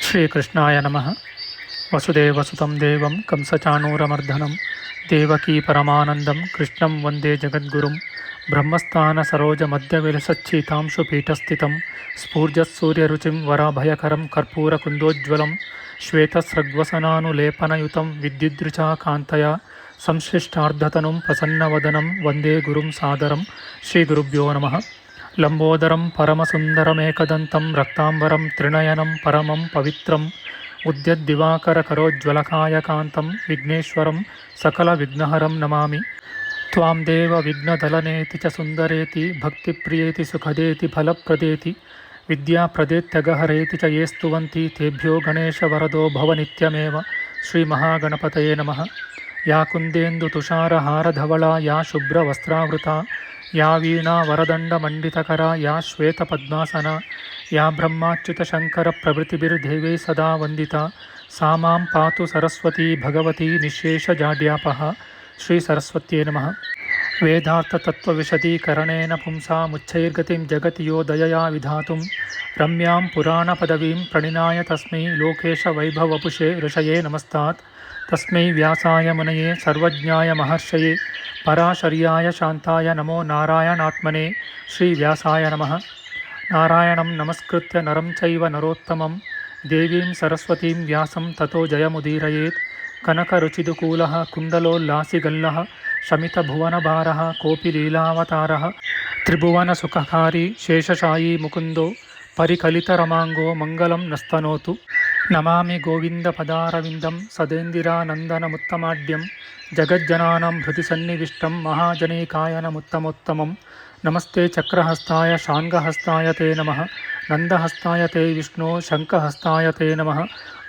ಶ್ರೀಕೃಷ್ಣಾಯ ನಮಃ. ವಸುದೇವಸುತಂ ದೇವಂ ಕಂಸಚಾಣೂರಮರ್ದನಂ ದೇವಕೀ ಪರಮಾನಂದಂ ಕೃಷ್ಣಂ ವಂದೇ ಜಗದ್ಗುರುಂ. ಬ್ರಹ್ಮಸ್ಥಾನ ಸರೋಜ ಮಧ್ಯವಿಲಸಚ್ಛೀತಾಂಶು ಪೀಠಸ್ಥಿತಂ ಸ್ಫೂರ್ಜತ್ಸೂರ್ಯರುಚಿಂ ವರಾಭಯಕರಂ ಕರ್ಪೂರಕುಂದೋಜ್ವಲಂ ಶ್ವೇತಸ್ರಗ್ವಸನಾನುಲೇಪನಯುತಂ ವಿದ್ಯುದ್ರುಚಾ ಕಾಂತಯ ಸಂಶ್ಲಿಷ್ಟಾರ್ಧತನುಂ ಪ್ರಸನ್ನವದನಂ ವಂದೇ ಗುರುಂ ಸಾದರಂ. ಶ್ರೀಗುರುಭ್ಯೋ ನಮಃ. ಲಂಬೋದರಂ ಪರಮಸುಂದರಮೇಕದಂತಂ ರಕ್ತಾಂಬರಂ ತ್ರಿನಯನಂ ಪರಮಂ ಪವಿತ್ರಂ ಉದ್ಯದ್ದಿವಾಕರಕರೋಜ್ವಲಕಾಯಕಾಂತಂ ವಿಘ್ನೇಶ್ವರಂ ಸಕಲವಿಘ್ನಹರಂ ನಮಾಮಿ. ತ್ವಾಂ ದೇವ ವಿಘ್ನದಲನೇತಿ ಚ ಸುಂದರೇತಿ ಭಕ್ತಿಪ್ರಿಯೇತಿ ಸುಖದೇತಿ ಫಲಪ್ರದೇತಿ ವಿದ್ಯಾಪ್ರದೇತ್ಯಗಹರೇತಿ ಚ ಯೇ ಸ್ತುವಂತಿ ತೇಭ್ಯೋ ಗಣೇಶವರದೋ ಭವ ನಿತ್ಯಮೇವ. ಶ್ರೀಮಹಾಗಣಪತಯೇ ನಮಃ. ಯಾ ಕುಂದೇಂದು ತುಷಾರಹಾರಧವಳಾ ಯಾ ಶುಭ್ರವಸ್ತ್ರಾವೃತಾ ಯಾ ವೀಣಾ ವರದಂಡಮಂಡಿತಕರ ಯಾ ಶ್ವೇತಪದ್ಮಾಸನ ಯಾ ಬ್ರಹ್ಮಾಚ್ಯುತಶಂಕರ ಪ್ರಭೃತಿಭಿರ್ದೇವೈ ಸದಾ ವಂದಿತಾ ಸಾ ಮಾಂ ಪಾತು ಸರಸ್ವತೀ ಭಗವತೀ ನಿಶೇಷಜಾಡ್ಯಾಪಃ. ಶ್ರೀ ಸರಸ್ವತ್ಯೇ ನಮಃ. ವೇದಾರ್ಥತತ್ವವಿಶದೀಕರಣೇನ ಪುಂಸಾಮುಚ್ಚೈರ್ಗತಿಂ ಜಗತಿ ಯೋ ದಯಯಾ ವಿಧಾತುಂ ರಮ್ಯಾಂ ಪುರಾಣಪದವೀಂ ಪ್ರಣಿನಾಯ ತಸ್ಮೈ ಲೋಕೇಶವೈಭವಪುಷೇ ಋಷಯೇ ನಮಸ್ತಾತ್. ತಸ್ಮೈ ವ್ಯಾಸಾಯ ಮುನಯೇ ಸರ್ವಜ್ಞಾಯ ಮಹರ್ಷಯೇ ಪರಾಶರ್ಯಾಯ ಶಾಂತಾಯ ನಮೋ ನಾರಾಯಣಾತ್ಮನೇ. ಶ್ರೀ ವ್ಯಾಸಾಯ ನಮಃ. ನಾರಾಯಣಂ ನಮಸ್ಕೃತ್ಯ ನರಂ ಚೈವ ನರೋತ್ತಮಂ ದೇವೀಂ ಸರಸ್ವತೀಂ ವ್ಯಾಸಂ ತತೋ ಜಯಮುದೀರಯೇತ್. ಕನಕರುಚಿದುಕೂಲಃ ಕುಂಡಲೋಲ್ಲಾಸಿಗಲ್ಲಃ ಶಮಿತಭುವನಭಾರಃ ಕೋಪಿ ಲೀಲಾವತಾರಃ ತ್ರಿಭುವನಸುಖಕಾರಿ ಶೇಷಶಾಯೀ ಮುಕುಂದೋ ಪರಿಕಲಿತರಮಾಂಗೋ ಮಂಗಲಂ ನಸ್ತನೋತು. ನಮಾಮಿ ಗೋವಿಂದಪದಾರವಿಂದಂ ಸದೇಂದಿರಾನಂದನಮುತ್ತಮಾಡ್ಯಂ ಜಗಜ್ಜನಾನಾಂ ಹೃದಯ ಸನ್ನಿವಿಷ್ಟಂ ಮಹಾಜನೈಕಾಯನಮುತ್ತಮೋತ್ತಮಂ. ನಮಸ್ತೆ ಚಕ್ರಹಸ್ತಾಯ ಶಾಂಗಹಸ್ತಾಯ ತೇ ನಮಃ. ನಂದಹಸ್ತಾಯ ತೇ ವಿಷ್ಣೋ ಶಂಖಹಸ್ತಾಯ ತೇ ನಮಃ.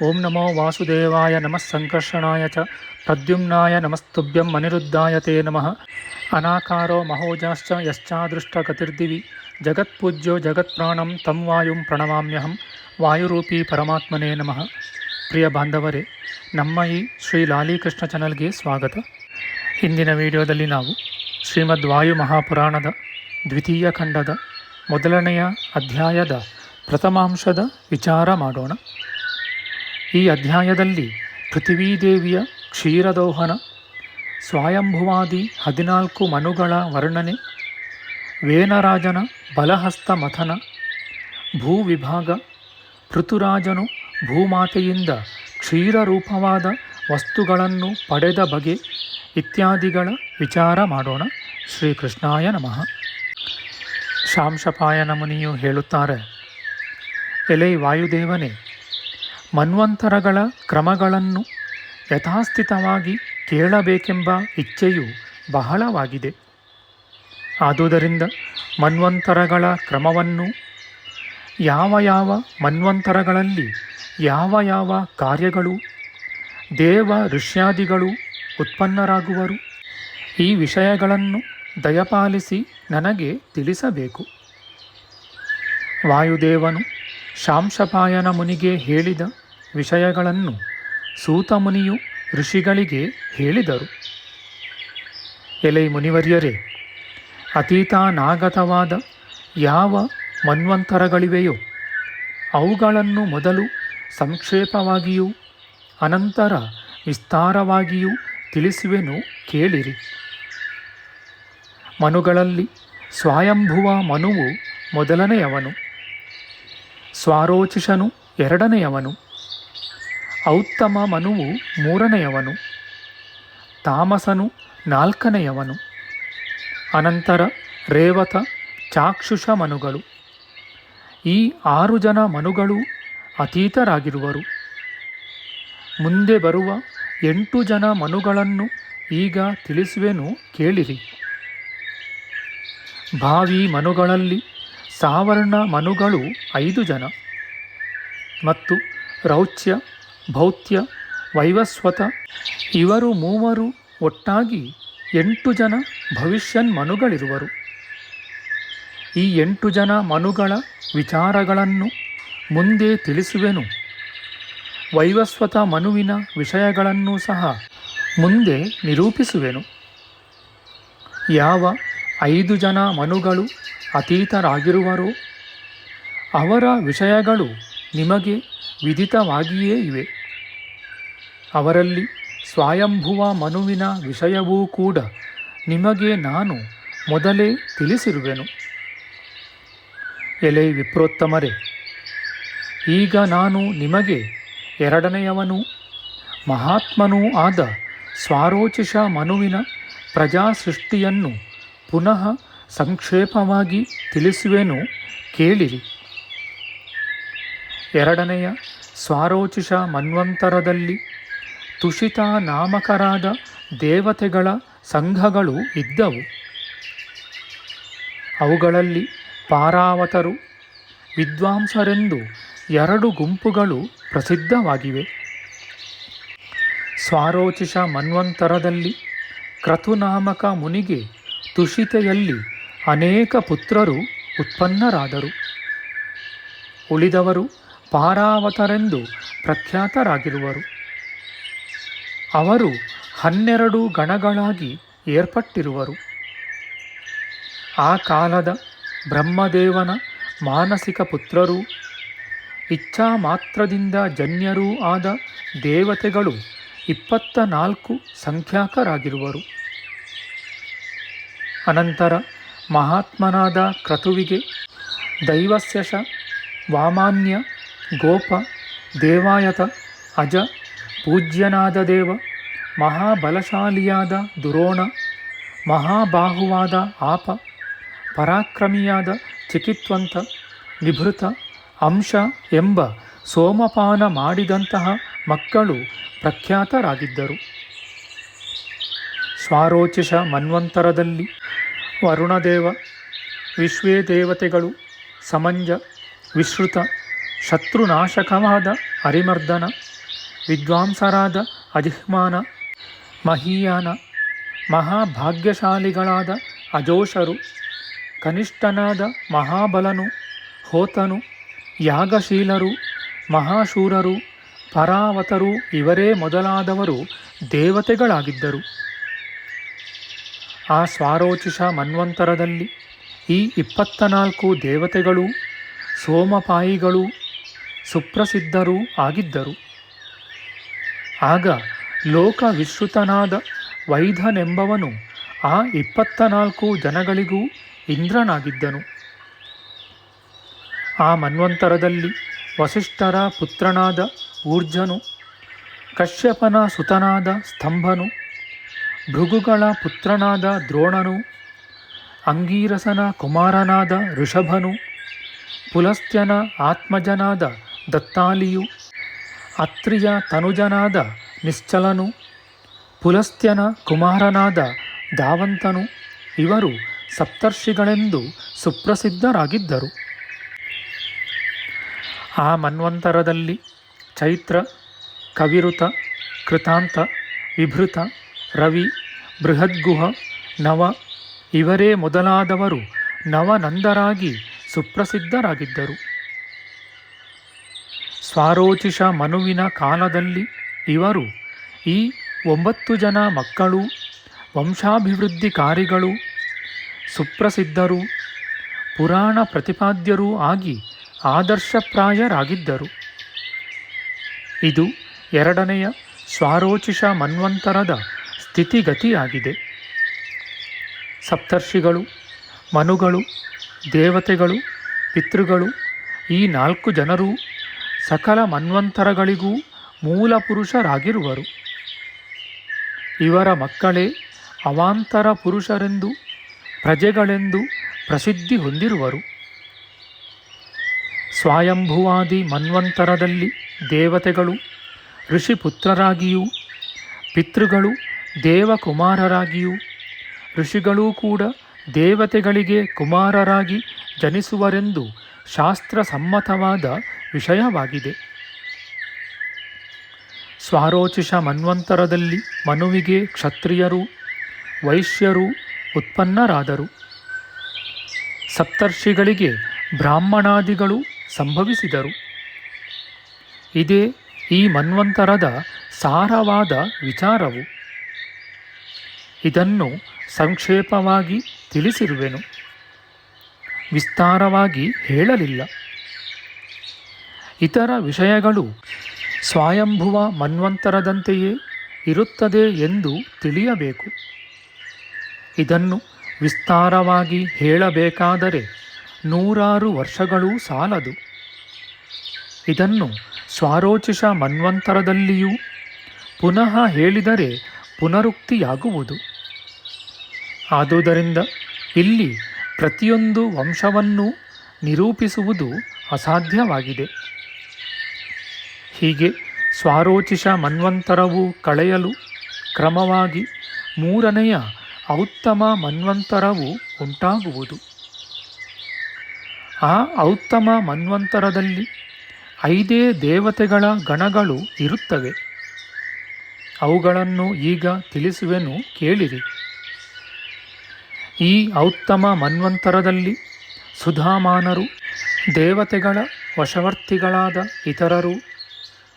ಓಂ ನಮೋ ವಾಸುದೇವಾಯ ನಮಃ ಸಂಕರ್ಷಣಾಯ ಚ ಪ್ರದ್ಯುಮ್ನಾಯ ನಮಸ್ತುಭ್ಯಂ ಅನಿರುದ್ಧಾಯ ತೇ ನಮಃ. ಅನಾಕಾರೋ ಮಹೋಜಾಶ್ಚ ಯಶ್ಚಾದೃಷ್ಟಗತಿರ್ದಿವಿ ಜಗತ್ಪೂಜ್ಯೋ ಜಗತ್ಪ್ರಾಣಂ ತಂ ವಾಯುಂ ಪ್ರಣಮಾಮ್ಯಹಂ. ವಾಯುರೂಪಿ ಪರಮಾತ್ಮನೇ ನಮಃ. ಪ್ರಿಯ ಬಾಂಧವರೇ, ನಮ್ಮ ಈ ಶ್ರೀ ಲಾಲಿಕೃಷ್ಣ ಚಾನಲ್ಗೆ ಸ್ವಾಗತ. ಹಿಂದಿನ ವಿಡಿಯೋದಲ್ಲಿ ನಾವು ಶ್ರೀಮದ್ ವಾಯು ಮಹಾಪುರಾಣದ ದ್ವಿತೀಯ ಖಂಡದ ಮೊದಲನೆಯ ಅಧ್ಯಾಯದ ಪ್ರಥಮಾಂಶದ ವಿಚಾರ ಮಾಡೋಣ. ಈ ಅಧ್ಯಾಯದಲ್ಲಿ ಪೃಥ್ವೀದೇವಿಯ ಕ್ಷೀರದೋಹನ, ಸ್ವಯಂಭುವಾದಿ 14 ಮನುಗಳ ವರ್ಣನೆ, ವೇನರಾಜನ ಬಲಹಸ್ತ ಮಥನ, ಭೂವಿಭಾಗ, ಪೃಥುರಾಜನು ಭೂಮಾತೆಯಿಂದ ಕ್ಷೀರರೂಪವಾದ ವಸ್ತುಗಳನ್ನು ಪಡೆದ ಬಗೆ ಇತ್ಯಾದಿಗಳ ವಿಚಾರ ಮಾಡೋಣ. ಶ್ರೀಕೃಷ್ಣಾಯ ನಮಃ. ಶಾಂಶಪಾಯನ ಮುನಿಯು ಹೇಳುತ್ತಾರೆ, ಎಲೈ ವಾಯುದೇವನೇ, ಮನ್ವಂತರಗಳ ಕ್ರಮಗಳನ್ನು ಯಥಾಸ್ಥಿತವಾಗಿ ಕೇಳಬೇಕೆಂಬ ಇಚ್ಛೆಯು ಬಹಳವಾಗಿದೆ. ಆದುದರಿಂದ ಮನ್ವಂತರಗಳ ಕ್ರಮವನ್ನು, ಯಾವ ಯಾವ ಮನ್ವಂತರಗಳಲ್ಲಿ ಯಾವ ಯಾವ ಕಾರ್ಯಗಳು, ದೇವ ಋಷ್ಯಾದಿಗಳು ಉತ್ಪನ್ನರಾಗುವರು, ಈ ವಿಷಯಗಳನ್ನು ದಯಪಾಲಿಸಿ ನನಗೆ ತಿಳಿಸಬೇಕು. ವಾಯುದೇವನು ಶಾಂಶಪಾಯನ ಮುನಿಗೆ ಹೇಳಿದ ವಿಷಯಗಳನ್ನು ಸೂತ ಮುನಿಯು ಋಷಿಗಳಿಗೆ ಹೇಳಿದರು. ಎಲೈ ಮುನಿವರ್ಯರೇ, ಅತೀತಾನಾಗತವಾದ ಯಾವ ಮನ್ವಂತರಗಳಿವೆಯೋ ಅವುಗಳನ್ನು ಮೊದಲು ಸಂಕ್ಷೇಪವಾಗಿಯೂ ಅನಂತರ ವಿಸ್ತಾರವಾಗಿಯೂ ತಿಳಿಸುವೆನು, ಕೇಳಿರಿ. ಮನುಗಳಲ್ಲಿ ಸ್ವಯಂಭುವ ಮನುವು ಮೊದಲನೆಯವನು, ಸ್ವಾರೋಚಿಷನು ಎರಡನೆಯವನು, ಔತ್ತಮ ಮನುವು ಮೂರನೆಯವನು, ತಾಮಸನು ನಾಲ್ಕನೆಯವನು, ಅನಂತರ ರೇವತ ಚಾಕ್ಷುಷ ಮನುಗಳು. ಈ 6 ಜನ ಮನುಗಳು ಅತೀತರಾಗಿರುವರು. ಮುಂದೆ ಬರುವ 8 ಜನ ಮನುಗಳನ್ನು ಈಗ ತಿಳಿಸುವೆನು, ಕೇಳಿರಿ. ಭಾವಿ ಮನುಗಳಲ್ಲಿ ಸಾವರ್ಣ ಮನುಗಳು 5 ಜನ ಮತ್ತು ರೌಚ್ಯ, ಭೌತ್ಯ, ವೈವಸ್ವತ ಇವರು 3 ಒಟ್ಟಾಗಿ 8 ಜನ ಭವಿಷ್ಯನ್ ಮನುಗಳಿರುವರು. ಈ 8 ಜನ ಮನುಗಳ ವಿಚಾರಗಳನ್ನು ಮುಂದೆ ತಿಳಿಸುವೆನು. ವೈವಸ್ವತ ಮನುವಿನ ವಿಷಯಗಳನ್ನೂ ಸಹ ಮುಂದೆ ನಿರೂಪಿಸುವೆನು. ಯಾವ 5 ಜನ ಮನುಗಳು ಅತೀತರಾಗಿರುವರೋ ಅವರ ವಿಷಯಗಳು ನಿಮಗೆ ವಿದಿತವಾಗಿಯೇ ಇವೆ. ಅವರಲ್ಲಿ ಸ್ವಯಂಭುವ ಮನುವಿನ ವಿಷಯವೂ ಕೂಡ ನಿಮಗೆ ನಾನು ಮೊದಲೇ ತಿಳಿಸಿರುವೆನು. ಎಲೆ ವಿಪ್ರೋತ್ತಮರೇ, ಈಗ ನಾನು ನಿಮಗೆ ಎರಡನೆಯವನೂ ಮಹಾತ್ಮನೂ ಆದ ಸ್ವಾರೋಚಿಷ ಮನುವಿನ ಪ್ರಜಾಸೃಷ್ಟಿಯನ್ನು ಪುನಃ ಸಂಕ್ಷೇಪವಾಗಿ ತಿಳಿಸುವೆನು, ಕೇಳಿರಿ. ಎರಡನೆಯ ಸ್ವಾರೋಚಿಷ ಮನ್ವಂತರದಲ್ಲಿ ತುಷಿತ ನಾಮಕರಾದ ದೇವತೆಗಳ ಸಂಘಗಳು ಇದ್ದವು. ಅವುಗಳಲ್ಲಿ ಪಾರಾವತರು, ವಿದ್ವಾಂಸರೆಂದು 2 ಗುಂಪುಗಳು ಪ್ರಸಿದ್ಧವಾಗಿವೆ. ಸ್ವಾರೋಚಿಷ ಮನ್ವಂತರದಲ್ಲಿ ಕ್ರತುನಾಮಕ ಮುನಿಗೆ ತುಷಿತೆಯಲ್ಲಿ ಅನೇಕ ಪುತ್ರರು ಉತ್ಪನ್ನರಾದರು. ಉಳಿದವರು ಪಾರಾವತರೆಂದು ಪ್ರಖ್ಯಾತರಾಗಿರುವರು. ಅವರು 12 ಗಣಗಳಾಗಿ ಏರ್ಪಟ್ಟಿರುವರು. ಆ ಕಾಲದ ಬ್ರಹ್ಮದೇವನ ಮಾನಸಿಕ ಪುತ್ರರೂ ಇಚ್ಛಾ ಮಾತ್ರದಿಂದ ಜನ್ಯರೂ ಆದ ದೇವತೆಗಳು 24 ಸಂಖ್ಯಾಕರಾಗಿರುವರು. ಅನಂತರ ಮಹಾತ್ಮನಾದ ಕ್ರತುವಿಗೆ ದೈವಸ್ಯಶ, ವಾಮಾನ್ಯ, ಗೋಪ, ದೇವಾಯತ, ಅಜ, ಪೂಜ್ಯನಾದ ದೇವ, ಮಹಾಬಲಶಾಲಿಯಾದ ದುರೋಣ, ಮಹಾಬಾಹುವಾದ ಆಪ, ಪರಾಕ್ರಮಿಯಾದ ಚಿಕಿತ್ವಂತ, ನಿಭೃತ, ಅಂಶ ಎಂಬ ಸೋಮಪಾನ ಮಾಡಿದಂತಹ ಮಕ್ಕಳು ಪ್ರಖ್ಯಾತರಾಗಿದ್ದರು. ಸ್ವಾರೋಚಿಷ ಮನ್ವಂತರದಲ್ಲಿ ವರುಣದೇವ, ವಿಶ್ವೇ ದೇವತೆಗಳು, ಸಮಂಜ, ವಿಶ್ರುತ, ಶತ್ರುನಾಶಕವಾದ ಅರಿಮರ್ದನ, ವಿದ್ವಾಂಸರಾದ ಅಜಿಹ್ಮಾನ, ಮಹೀಯಾನ, ಮಹಾಭಾಗ್ಯಶಾಲಿಗಳಾದ ಅಜೋಷರು, ಕನಿಷ್ಠನಾದ ಮಹಾಬಲನು, ಹೋತನು, ಯಾಗಶೀಲರು, ಮಹಾಶೂರರು, ಪರಾವತರು ಇವರೇ ಮೊದಲಾದವರು ದೇವತೆಗಳಾಗಿದ್ದರು. ಆ ಸ್ವಾರೋಚಿಷ ಮನ್ವಂತರದಲ್ಲಿ ಈ 24 ದೇವತೆಗಳೂ ಸೋಮಪಾಯಿಗಳೂ ಸುಪ್ರಸಿದ್ಧರೂ ಆಗಿದ್ದರು. ಆಗ ಲೋಕವಿಶ್ರುತನಾದ ವೈಧನೆಂಬವನು ಆ 24 ಜನಗಳಿಗೂ ಇಂದ್ರನಾಗಿದ್ದನು. ಆ ಮನ್ವಂತರದಲ್ಲಿ ವಸಿಷ್ಠರ ಪುತ್ರನಾದ ಊರ್ಜನು, ಕಶ್ಯಪನ ಸುತನಾದ ಸ್ತಂಭನು, ಭೃಗುಗಳ ಪುತ್ರನಾದ ದ್ರೋಣನು, ಅಂಗೀರಸನ ಕುಮಾರನಾದ ಋಷಭನು, ಪುಲಸ್ತ್ಯನ ಆತ್ಮಜನಾದ ದತ್ತಾಲಿಯು, ಅತ್ರಿಯ ತನುಜನಾದ ನಿಶ್ಚಲನು, ಪುಲಸ್ತ್ಯನ ಕುಮಾರನಾದ ಧಾವಂತನು ಇವರು ಸಪ್ತರ್ಷಿಗಳೆಂದು ಸುಪ್ರಸಿದ್ಧರಾಗಿದ್ದರು. ಆ ಮನ್ವಂತರದಲ್ಲಿ ಚೈತ್ರ, ಕವಿರುತ, ಕೃತಾಂತ, ವಿಭೃತ, ರವಿ, ಬೃಹದ್ಗುಹ, ನವ ಇವರೇ ಮೊದಲಾದವರು ನವನಂದರಾಗಿ ಸುಪ್ರಸಿದ್ಧರಾಗಿದ್ದರು. ಸ್ವಾರೋಚಿಷ ಮನುವಿನ ಕಾಲದಲ್ಲಿ ಇವರು ಈ 9 ಜನ ಮಕ್ಕಳು ವಂಶಾಭಿವೃದ್ಧಿಕಾರಿಗಳು, ಸುಪ್ರಸಿದ್ಧರೂ ಪುರಾಣ ಪ್ರತಿಪಾದ್ಯರೂ ಆಗಿ ಆದರ್ಶಪ್ರಾಯರಾಗಿದ್ದರು. ಇದು ಎರಡನೆಯ ಸ್ವಾರೋಚಿಷ ಮನ್ವಂತರದ ಸ್ಥಿತಿಗತಿಯಾಗಿದೆ. ಸಪ್ತರ್ಷಿಗಳು, ಮನುಗಳು, ದೇವತೆಗಳು, ಪಿತೃಗಳು ಈ 4 ಜನರೂ ಸಕಲ ಮನ್ವಂತರಗಳಿಗೂ ಮೂಲಪುರುಷರಾಗಿರುವರು. ಇವರ ಮಕ್ಕಳೇ ಅವಾಂತರ ಪುರುಷರೆಂದು, ಪ್ರಜೆಗಳೆಂದು ಪ್ರಸಿದ್ಧಿ ಹೊಂದಿರುವರು. ಸ್ವಯಂಭುವಾದಿ ಮನ್ವಂತರದಲ್ಲಿ ದೇವತೆಗಳು ಋಷಿಪುತ್ರರಾಗಿಯೂ, ಪಿತೃಗಳು ದೇವಕುಮಾರರಾಗಿಯೂ, ಋಷಿಗಳೂ ಕೂಡ ದೇವತೆಗಳಿಗೆ ಕುಮಾರರಾಗಿ ಜನಿಸುವರೆಂದು ಶಾಸ್ತ್ರಸಮ್ಮತವಾದ ವಿಷಯವಾಗಿದೆ. ಸ್ವಾರೋಚಿಷ ಮನ್ವಂತರದಲ್ಲಿ ಮನುವಿಗೆ ಕ್ಷತ್ರಿಯರು, ವೈಶ್ಯರು ಉತ್ಪನ್ನರಾದರು. ಸಪ್ತರ್ಷಿಗಳಿಗೆ ಬ್ರಾಹ್ಮಣಾದಿಗಳು ಸಂಭವಿಸಿದರು. ಇದೇ ಈ ಮನ್ವಂತರದ ಸಾರವಾದ ವಿಚಾರವು. ಇದನ್ನು ಸಂಕ್ಷೇಪವಾಗಿ ತಿಳಿಸಿರುವೆನು, ವಿಸ್ತಾರವಾಗಿ ಹೇಳಲಿಲ್ಲ. ಇತರ ವಿಷಯಗಳು ಸ್ವಯಂಭುವ ಮನ್ವಂತರದಂತೆಯೇ ಇರುತ್ತದೆ ಎಂದು ತಿಳಿಯಬೇಕು. ಇದನ್ನು ವಿಸ್ತಾರವಾಗಿ ಹೇಳಬೇಕಾದರೆ 100 ವರ್ಷಗಳೂ ಸಾಲದು. ಇದನ್ನು ಸ್ವಾರೋಚಿಷ ಮನ್ವಂತರದಲ್ಲಿಯೂ ಪುನಃ ಹೇಳಿದರೆ ಪುನರುಕ್ತಿಯಾಗುವುದು. ಆದುದರಿಂದ ಇಲ್ಲಿ ಪ್ರತಿಯೊಂದು ವಂಶವನ್ನು ನಿರೂಪಿಸುವುದು ಅಸಾಧ್ಯವಾಗಿದೆ. ಹೀಗೆ ಸ್ವಾರೋಚಿಷ ಮನ್ವಂತರವು ಕಳೆಯಲು ಕ್ರಮವಾಗಿ 3ನೆಯ ಔತ್ತಮ ಮನ್ವಂತರವು ಉಂಟಾಗುವುದು. ಆ ಔತ್ತಮ ಮನ್ವಂತರದಲ್ಲಿ 5 ದೇವತೆಗಳ ಗಣಗಳು ಇರುತ್ತವೆ. ಅವುಗಳನ್ನು ಈಗ ತಿಳಿಸುವೆನು, ಕೇಳಿರಿ. ಈ ಔತ್ತಮ ಮನ್ವಂತರದಲ್ಲಿ ಸುಧಾಮಾನರು, ದೇವತೆಗಳ ವಶವರ್ತಿಗಳಾದ ಇತರರು,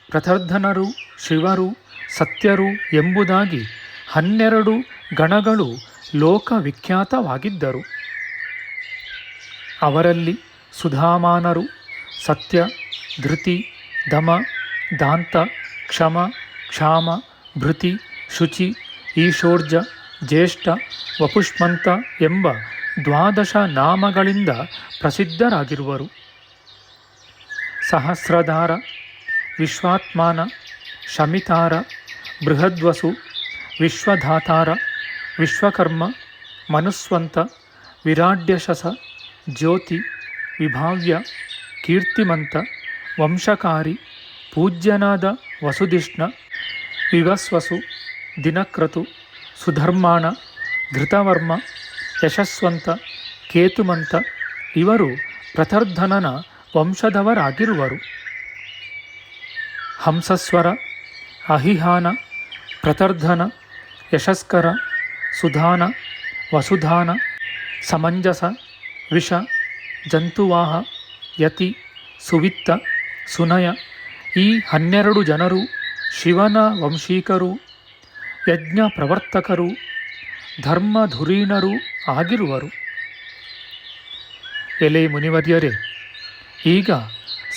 ಪ್ರತರ್ಧನರು, ಶಿವರು, ಸತ್ಯರು ಎಂಬುದಾಗಿ 12 ಗಣಗಳು ಲೋಕವಿಖ್ಯಾತವಾಗಿದ್ದರು. ಅವರಲ್ಲಿ ಸುಧಾಮಾನರು ಸತ್ಯ, ಧೃತಿ, ದಮ, ದಾಂತ, ಕ್ಷಮ, ಕ್ಷಾಮ, ಭೃತಿ, ಶುಚಿ, ಈಶೋರ್ಜ, ಜ್ಯೇಷ್ಠ, ವಪುಷ್ಮಂತ ಎಂಬ 12 ನಾಮಗಳಿಂದ ಪ್ರಸಿದ್ಧರಾಗಿರುವರು. ಸಹಸ್ರಧಾರ, ವಿಶ್ವಾತ್ಮಾನ, ಶಮಿತಾರ, ಬೃಹದ್ವಸು, ವಿಶ್ವಧಾತಾರ, ವಿಶ್ವಕರ್ಮ, ಮನುಸ್ವಂತ, ವಿರಾಡ್ಯಶಸ, ಜ್ಯೋತಿ, ವಿಭಾವ್ಯ, ಕೀರ್ತಿಮಂತ, ವಂಶಕಾರಿ, ಪೂಜ್ಯನಾದ ವಸುಧಿಷ್ಣ, ವಿವಸ್ವಸು, ದಿನಕ್ರತು, ಸುಧರ್ಮಾಣ, ಧೃತವರ್ಮ, ಯಶಸ್ವಂತ, ಕೇತುಮಂತ ಇವರು ಪ್ರತರ್ಧನನ ವಂಶದವರಾಗಿರುವರು. ಹಂಸಸ್ವರ, ಅಹಿಹಾನ, ಪ್ರತರ್ಧನ, ಯಶಸ್ಕರ, ಸುಧಾನ, ವಸುಧಾನ, ಸಮಂಜಸ, ವಿಷ, ಜಂತುವಾಹ, ಯತಿ, ಸುವಿತ್ತ, ಸುನಯ ಈ 12 ಜನರು ಶಿವನ ವಂಶೀಕರು, ಯಜ್ಞ ಪ್ರವರ್ತಕರು, ಧರ್ಮಧುರೀಣರೂ ಆಗಿರುವರು. ಎಲೆ ಮುನಿವರ್ಯರೇ, ಈಗ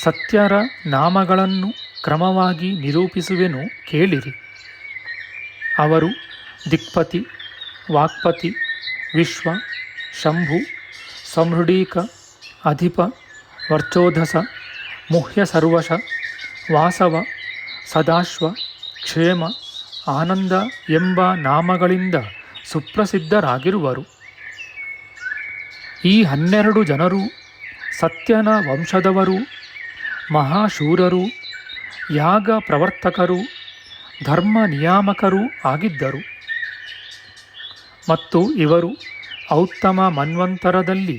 ಸತ್ಯರ ನಾಮಗಳನ್ನು ಕ್ರಮವಾಗಿ ನಿರೂಪಿಸುವೆನು, ಕೇಳಿರಿ. ಅವರು ದಿಕ್ಪತಿ, ವಾಕ್ಪತಿ, ವಿಶ್ವ, ಶಂಭು, ಸಂಹೃಡೀಕ, ಅಧಿಪ, ವರ್ಚೋಧಸ, ಮುಹ್ಯ ಸರ್ವಶ, ವಾಸವ, ಸದಾಶ್ವ, ಕ್ಷೇಮ, ಆನಂದ ಎಂಬ ನಾಮಗಳಿಂದ ಸುಪ್ರಸಿದ್ಧರಾಗಿರುವರು. ಈ 12 ಜನರು ಸತ್ಯನ ವಂಶದವರು, ಮಹಾಶೂರರು, ಯಾಗ ಪ್ರವರ್ತಕರು, ಧರ್ಮ ನಿಯಾಮಕರೂ ಆಗಿದ್ದರು. ಮತ್ತು ಇವರು ಔತ್ತಮ ಮನ್ವಂತರದಲ್ಲಿ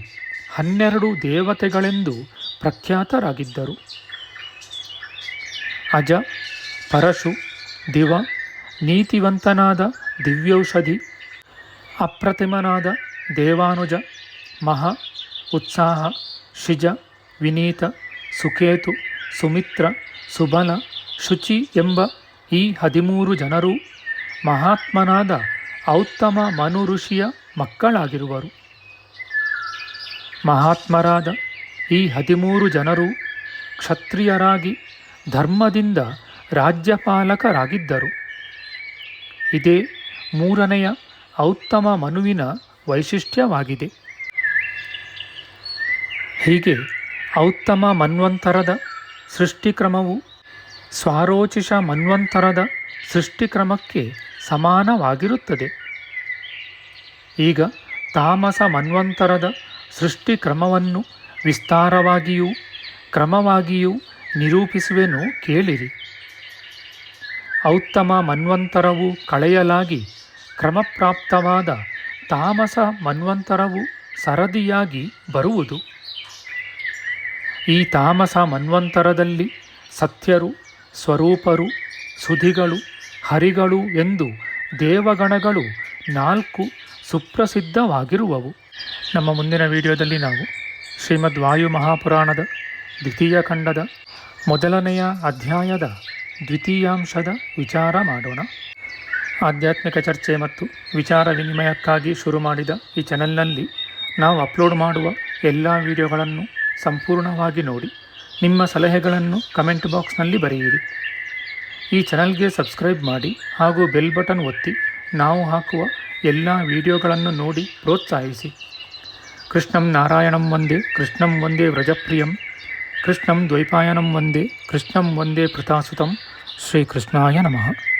12 ದೇವತೆಗಳೆಂದು ಪ್ರಖ್ಯಾತರಾಗಿದ್ದರು. ಅಜ, ಪರಶು, ದಿವ, ನೀತಿವಂತನಾದ ದಿವ್ಯೌಷಧಿ, ಅಪ್ರತಿಮನಾದ ದೇವಾನುಜ, ಮಹಾ, ಉತ್ಸಾಹ, ಶಿಜ, ವಿನೀತ, ಸುಕೇತು, ಸುಮಿತ್ರ, ಸುಬಲ, ಶುಚಿ ಎಂಬ ಈ 13 ಜನರು ಮಹಾತ್ಮನಾದ ಔತ್ತಮ ಮನು ಋಷಿಯ ಮಕ್ಕಳಾಗಿರುವರು. ಮಹಾತ್ಮರಾದ ಈ 13 ಜನರು ಕ್ಷತ್ರಿಯರಾಗಿ ಧರ್ಮದಿಂದ ರಾಜ್ಯಪಾಲಕರಾಗಿದ್ದರು. ಇದೇ 3ನೆಯ ಔತ್ತಮ ಮನುವಿನ ವೈಶಿಷ್ಟ್ಯವಾಗಿದೆ. ಹೀಗೆ ಔತ್ತಮ ಮನ್ವಂತರದ ಸೃಷ್ಟಿಕ್ರಮವು ಸ್ವಾರೋಚಿಷ ಮನ್ವಂತರದ ಸೃಷ್ಟಿಕ್ರಮಕ್ಕೆ ಸಮಾನವಾಗಿರುತ್ತದೆ. ಈಗ ತಾಮಸ ಮನ್ವಂತರದ ಸೃಷ್ಟಿಕ್ರಮವನ್ನು ವಿಸ್ತಾರವಾಗಿಯೂ ಕ್ರಮವಾಗಿಯೂ ನಿರೂಪಿಸುವೆನು, ಕೇಳಿರಿ. ಔತ್ತಮ ಮನ್ವಂತರವು ಕಳೆಯಲಾಗಿ ಕ್ರಮಪ್ರಾಪ್ತವಾದ ತಾಮಸ ಮನ್ವಂತರವು ಸರದಿಯಾಗಿ ಬರುವುದು. ಈ ತಾಮಸ ಮನ್ವಂತರದಲ್ಲಿ ಸತ್ಯರು, ಸ್ವರೂಪರು, ಸುಧಿಗಳು, ಹರಿಗಳು ಎಂದು ದೇವಗಣಗಳು 4 ಸುಪ್ರಸಿದ್ಧವಾಗಿರುವವು. ನಮ್ಮ ಮುಂದಿನ ವಿಡಿಯೋದಲ್ಲಿ ನಾವು ಶ್ರೀಮದ್ ವಾಯು ಮಹಾಪುರಾಣದ 2ಯ ಖಂಡದ 1ನೆಯ ಅಧ್ಯಾಯದ 2ಯಾಂಶದ ವಿಚಾರ ಮಾಡೋಣ. ಆಧ್ಯಾತ್ಮಿಕ ಚರ್ಚೆ ಮತ್ತು ವಿಚಾರ ವಿನಿಮಯಕ್ಕಾಗಿ ಶುರು ಮಾಡಿದ ಈ ಚಾನೆಲ್ನಲ್ಲಿ ನಾವು ಅಪ್ಲೋಡ್ ಮಾಡುವ ಎಲ್ಲ ವಿಡಿಯೋಗಳನ್ನು ಸಂಪೂರ್ಣವಾಗಿ ನೋಡಿ ನಿಮ್ಮ ಸಲಹೆಗಳನ್ನು ಕಮೆಂಟ್ ಬಾಕ್ಸ್ನಲ್ಲಿ ಬರೆಯಿರಿ. ಈ ಚಾನಲ್ಗೆ ಸಬ್ಸ್ಕ್ರೈಬ್ ಮಾಡಿ ಹಾಗೂ ಬೆಲ್ ಬಟನ್ ಒತ್ತಿ ನಾವು ಹಾಕುವ ಎಲ್ಲ ವಿಡಿಯೋಗಳನ್ನು ನೋಡಿ ಪ್ರೋತ್ಸಾಹಿಸಿ. ಕೃಷ್ಣಂ ನಾರಾಯಣಂ ವಂದೇ ಕೃಷ್ಣಂ ವಂದೇ ವ್ರಜಪ್ರಿಯಂ ಕೃಷ್ಣಂ ದ್ವೈಪಾಯನಂ ವಂದೇ ಕೃಷ್ಣಂ ವಂದೇ ಪೃಥಾಸುತಂ. ಶ್ರೀಕೃಷ್ಣಾಯ ನಮಃ.